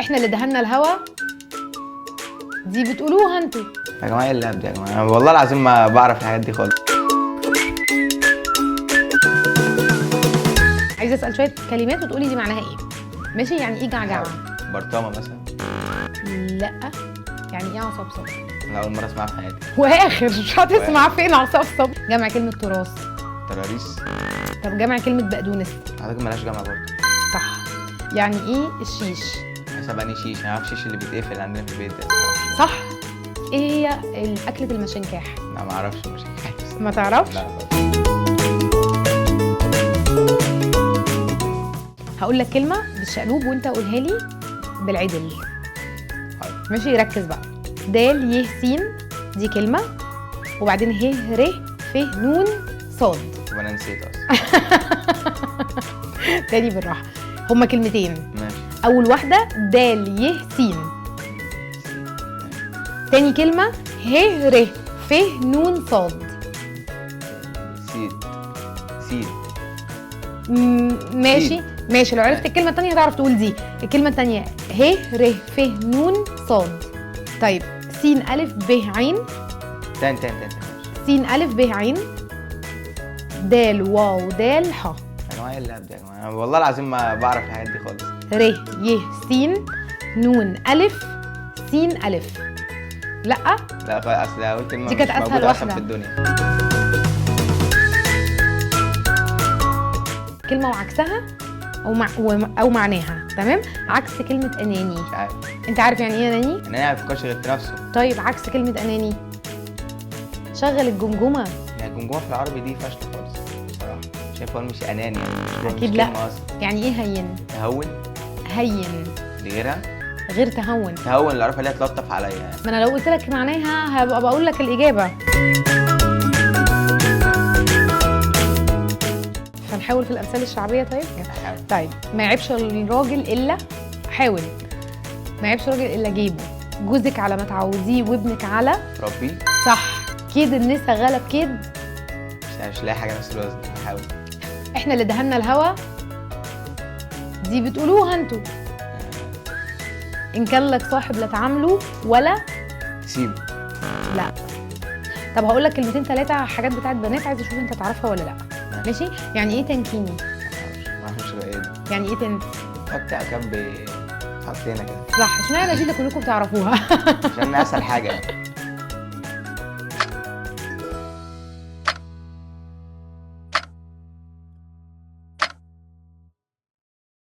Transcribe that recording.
احنا اللي دهنا الهوا، دي بتقولوها انتوا. يا جماعه ايه اللعب ده يا جماعه؟ انا والله العظيم ما بعرف الحاجات دي خالص. عايزه اسال شويه كلمات وتقولي دي معناها ايه. ماشي؟ يعني ايه جعجعه؟ برطامه مثلا. لا. يعني ايه عصبصب؟ انا اول مره اسمعها في حياتي. واخر مش هتسمع فين عصبصب. جمع كلمه تراث. تراريس. طب جمع كلمه بقدونس. حضرتك مالهاش جامعه برضه. صح. يعني ايه الشيش؟ حسب انهي شيش، انا عارف الشيش اللي بيتقفل عندنا في البيت ده. صح. ايه هي اكله المشنكاح؟ لا ما اعرفش، مش عارف. ما تعرفش؟ لا. هقول لك كلمه بالشقلوب وانت قولها لي بالعدل. ماشي؟ ركز بقى. دال ي س دي كلمه، وبعدين ه ر ف ن صاد. طب انا نسيت اصلا. تاني بالراحه. هما كلمتين. ماشي. اول واحده دال ي س، تاني كلمه ه ر ف ن صاد. سيد. ماشي ماشي. لو عرفت الكلمه الثانيه هتعرف تقول دي. الكلمه الثانيه ه ر ف ن صاد. طيب س ا ب ع. تاني. س ا ب ع د واو د ح. يا جماعه ايه اللعب ده يا جماعه؟ انا والله العظيم ما بعرف الحاجات دي خالص. ر ي س ن ا س ا. لا لا اصل قلت كلمه دي مش كانت أسهل موجوده اصلا واحدة. في الدنيا. كلمه وعكسها او معناها. تمام؟ عكس كلمه اناني. مش عارف. انت عارف يعني ايه اناني؟ انا ما بفكرش غير في نفسه. طيب عكس كلمه اناني. شغل الجمجمه. يعني الجمجمه في العربي دي فاشله خالص بصراحه. شايف هو مش اناني يعني. اكيد مش لا. كلمة أصلاً. يعني ايه هين؟ تهون. هين دي غيرها. غير تهون. تهون اللي اعرفها اللي هي تلطف عليا يعني. ما انا لو قلت لك معناها هبقى بقول لك الاجابه. هنحاول في الامثال الشعبيه. طيب ما يعيبش الراجل الا، حاول ما يعيبش الراجل الا جيبه، جوزك على ما تعوديه وابنك على ربي. صح. كيد النسا غلب كيد. مش لاقي حاجه نفس الوزن. بحاول. احنا اللي دهنا الهوا، دي بتقولوها انتوا. ان كان لك صاحب لا تعامله ولا تسيب. لا. طب هقول لك كلمتين ثلاثه حاجات بتاعت بنات، عايزه اشوف انت تعرفها ولا لا. ماشي؟ يعني ايه تنكيني؟ ما اعرفش بقى ايه ده. يعني ايه تن؟ بتاع كام بتحط هنا كده. صح. اشمعنى دي اللي كلكم بتعرفوها؟ عشان اسهل حاجه.